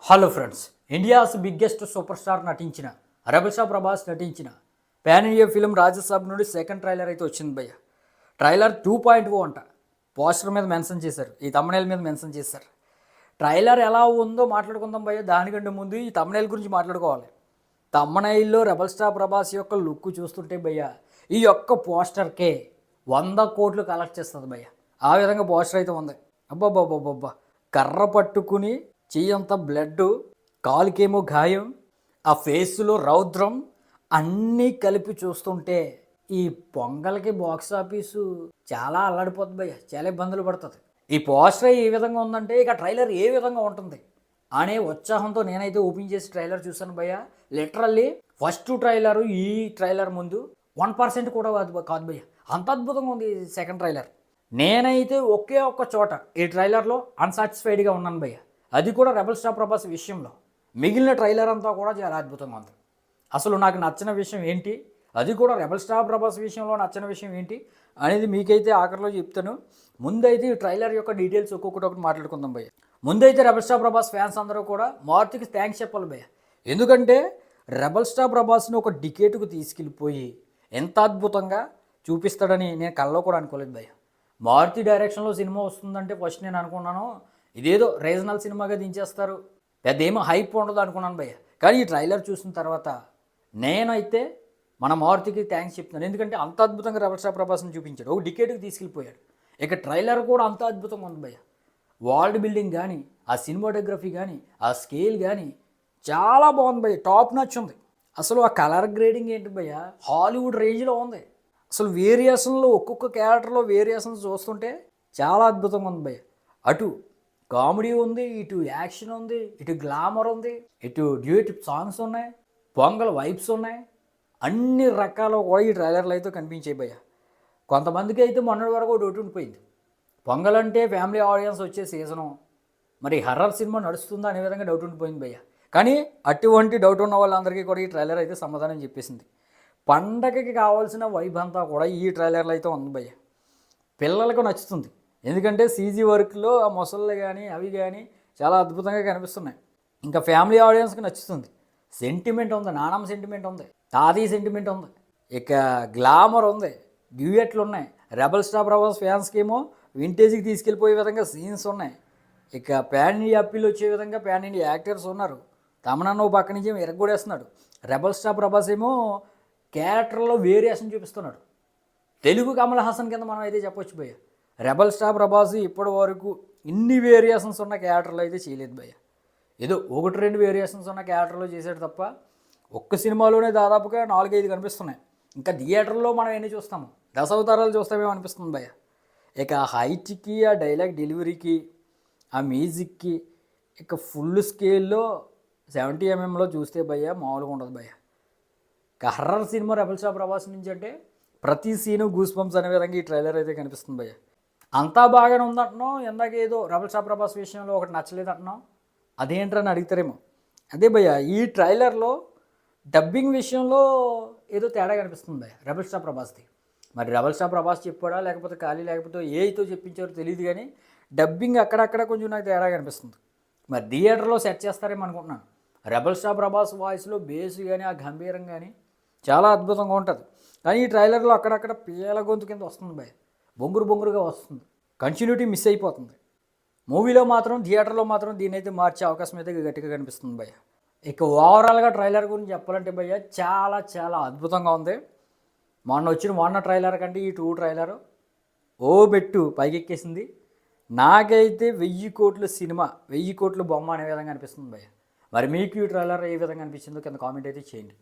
Hello friends, India's biggest super star నటించిన rebel star Prabhas నటించిన pan India film Raja Saab నుండి second trailer అయితే వచ్చింది భయ్య. ట్రైలర్ 2.0 అంట. పోస్టర్ మీద మెన్షన్ చేశారు, ఈ తమ్నైల్ మీద మెన్షన్ చేశారు. ట్రైలర్ ఎలా ఉందో మాట్లాడుకుందాం భయ్య. దానికంటే ముందు ఈ తమ్నైల్ గురించి మాట్లాడుకోవాలి. తమ్నైల్లో రెబల్ స్టార్ ప్రభాస్ యొక్క లుక్ చూస్తుంటే భయ్య, ఈ యొక్క పోస్టర్కే 100 కోట్లు కలెక్ట్ చేస్తుంది భయ్య. ఆ విధంగా పోస్టర్ అయితే ఉంది. అబ్బాబ్బాబ్బా, కర్ర పట్టుకుని చెయ్యంతా బ్లడ్, కాలుకేమో గాయం, ఆ ఫేస్లో రౌద్రం అన్నీ కలిపి చూస్తుంటే ఈ పొంగల్కి బాక్స్ ఆఫీసు చాలా అల్లాడిపోతుంది భయ్య. చాలా ఇబ్బందులు పడుతుంది. ఈ పోస్టర్ ఏ విధంగా ఉందంటే ఇక ట్రైలర్ ఏ విధంగా ఉంటుంది అనే ఉత్సాహంతో నేనైతే ఓపెన్ చేసి ట్రైలర్ చూశాను భయ్య. లిటరల్లీ ఫస్ట్ ట్రైలరు ఈ ట్రైలర్ ముందు 1% కూడా కాదు భయ్య. అంత అద్భుతంగా ఉంది సెకండ్ ట్రైలర్. నేనైతే ఒకే ఒక్క చోట ఈ ట్రైలర్లో అన్సాటిస్ఫైడ్గా ఉన్నాను భయ్య. అది కూడా రెబల్ స్టార్ ప్రభాస్ విషయంలో. మిగిలిన ట్రైలర్ అంతా కూడా చాలా అద్భుతంగా ఉంది. అసలు నాకు నచ్చిన విషయం ఏంటి, అది కూడా రెబల్ స్టార్ ప్రభాస్ విషయంలో నచ్చిన విషయం ఏంటి అనేది మీకైతే ఆఖరిలో చెప్తాను. ముందైతే ఈ ట్రైలర్ యొక్క డీటెయిల్స్ ఒక్కొక్కటి మాట్లాడుకుందాం భయ్య. ముందైతే రెబల్ స్టార్ ప్రభాస్ ఫ్యాన్స్ అందరూ కూడా మారుతికి థ్యాంక్స్ చెప్పాలి భయ్య. ఎందుకంటే రెబల్ స్టార్ ప్రభాస్ని ఒక డికేట్కు తీసుకెళ్ళిపోయి ఎంత అద్భుతంగా చూపిస్తాడని నేను కల్లో కూడా అనుకోలేదు భయ్య. మారుతి డైరెక్షన్లో సినిమా వస్తుందంటే ఫస్ట్ నేను అనుకున్నాను ఇదేదో రీజనల్ సినిమాగా దించేస్తారు, పెద్ద ఏమో హైప్ ఉండదు అనుకున్నాను భయ్య. కానీ ఈ ట్రైలర్ చూసిన తర్వాత నేనైతే మన మారుతికి థ్యాంక్స్ చెప్తున్నాను. ఎందుకంటే అంత అద్భుతంగా రెబల్ స్టార్ ప్రభాస్ని చూపించాడు, ఒక డికేట్కి తీసుకెళ్ళిపోయాడు. ఇక ట్రైలర్ కూడా అంత అద్భుతంగా ఉంది భయ్య. వరల్డ్ బిల్డింగ్ కానీ, ఆ సినిమాటోగ్రఫీ కానీ, ఆ స్కేల్ కానీ చాలా బాగుంది భయ్య. టాప్ నచ్ ఉంది. అసలు ఆ కలర్ గ్రేడింగ్ ఏంటి భయ్య, హాలీవుడ్ రేంజ్లో ఉంది. అసలు వేరియేషన్లో ఒక్కొక్క క్యారెక్టర్లో వేరియేషన్స్ చూస్తుంటే చాలా అద్భుతంగా ఉంది భయ్య. అటు కామెడీ ఉంది, ఇటు యాక్షన్ ఉంది, ఇటు గ్లామర్ ఉంది, ఇటు డ్యూయట్ సాంగ్స్ ఉన్నాయి, పొంగల్ వైబ్స్ ఉన్నాయి. అన్ని రకాల కూడా ఈ ట్రైలర్లు అయితే కనిపించాయి భయ్య. కొంతమందికి అయితే మొన్నటి వరకు డౌట్ ఉండిపోయింది, పొంగల్ అంటే ఫ్యామిలీ ఆడియన్స్ వచ్చే సీజను, మరి హర్రర్ సినిమా నడుస్తుందా అనే విధంగా డౌట్ ఉండిపోయింది భయ్య. కానీ అటువంటి డౌట్ ఉన్న వాళ్ళందరికీ కూడా ఈ ట్రైలర్ అయితే సమాధానం చెప్పేసింది. పండగకి కావాల్సిన వైబ్ అంతా కూడా ఈ ట్రైలర్లో అయితే ఉంది భయ్య. పిల్లలకు నచ్చుతుంది, ఎందుకంటే సీజీ వర్క్లో ఆ మొసళ్ళు కానీ అవి కానీ చాలా అద్భుతంగా కనిపిస్తున్నాయి. ఇంకా ఫ్యామిలీ ఆడియన్స్కి నచ్చుతుంది. సెంటిమెంట్ ఉంది, నానమ్మ సెంటిమెంట్ ఉంది, తాతయ్య సెంటిమెంట్ ఉంది, ఇక గ్లామర్ ఉంది, డ్యూయట్లు ఉన్నాయి. రెబల్ స్టార్ ప్రభాస్ ఫ్యాన్స్కి ఏమో వింటేజ్కి తీసుకెళ్ళిపోయే విధంగా సీన్స్ ఉన్నాయి. ఇక ప్యాన్ ఇండియా అప్పీల్ వచ్చే విధంగా ప్యాన్ ఇండియా యాక్టర్స్ ఉన్నారు. తమనన్న ఓ పక్క నుంచి ఏమో ఎరగొడేస్తున్నాడు. రెబల్ స్టార్ ప్రభాస్ ఏమో క్యారెక్టర్లో వేరియేషన్ చూపిస్తున్నాడు. తెలుగు కమల్ హాసన్ కింద మనం అయితే చెప్పొచ్చు భయ్య. రెబల్ స్టార్ ప్రభాస్ ఇప్పటి వరకు ఇన్ని వేరియేషన్స్ ఉన్న క్యారెక్టర్లు అయితే చేయలేదు భయ్య. ఏదో 1-2 వేరియేషన్స్ ఉన్న క్యారెక్టర్లో చేసాడు తప్ప ఒక్క సినిమాలోనే దాదాపుగా 4-5 కనిపిస్తున్నాయి. ఇంకా థియేటర్లో మనం ఎన్ని చూస్తాము, దశావతారాలు చూస్తామేమో అనిపిస్తుంది భయ్య. ఇక ఆ హైట్కి, ఆ డైలాగ్ డెలివరీకి, ఆ మ్యూజిక్కి ఇక ఫుల్ స్కేల్లో 70mm చూస్తే భయ్య మామూలుగా ఉండదు భయ్య. ఇక horror cinema rebel star Prabhas నుంచి అంటే ప్రతి సీను గూస్ బంప్స్ అనే విధంగా ఈ ట్రైలర్ అయితే కనిపిస్తుంది భయ్య. అంతా బాగానే ఉందంటున్నాం, ఎందాక ఏదో రెబల్ స్టార్ ప్రభాస్ విషయంలో ఒకటి నచ్చలేదు అంటున్నాం, అదేంటని అడుగుతారేమో. అదే భయ్య, ఈ ట్రైలర్లో డబ్బింగ్ విషయంలో ఏదో తేడా కనిపిస్తుంది భయ్య రెబల్ స్టార్ ప్రభాస్ది. మరి రెబల్ స్టార్ ప్రభాస్ చెప్పాడా లేకపోతే ఖాళీ లేకపోతే ఏతో చెప్పించారో తెలియదు, కానీ డబ్బింగ్ అక్కడక్కడ కొంచెం నాకు తేడా కనిపిస్తుంది. మరి థియేటర్లో సెట్ చేస్తారేమో అనుకుంటున్నాను. రెబల్ స్టార్ ప్రభాస్ వాయిస్లో బేస్ కానీ ఆ గంభీరం కానీ చాలా అద్భుతంగా ఉంటుంది. కానీ ఈ ట్రైలర్లో అక్కడక్కడ పీల గొంతు కింద వస్తుంది భయ్య, బొంగురుగా వస్తుంది, కంటిన్యూటీ మిస్ అయిపోతుంది. మూవీలో మాత్రం థియేటర్లో మాత్రం దీని అయితే మార్చే అవకాశం అయితే గట్టిగా కనిపిస్తుంది భయ్య. ఇక ఓవరాల్గా ట్రైలర్ గురించి చెప్పాలంటే భయ్య చాలా చాలా అద్భుతంగా ఉంది. మొన్న ట్రైలర్ కంటే ఈ 2 ట్రైలర్ ఓ బెట్టు పైకెక్కేసింది. నాకైతే 1000 కోట్ల సినిమా 1000 కోట్ల బొమ్మ అనే విధంగా అనిపిస్తుంది భయ్య. మరి మీకు ఈ ట్రైలర్ ఏ విధంగా అనిపించిందో కింద కామెంట్ అయితే చేయండి.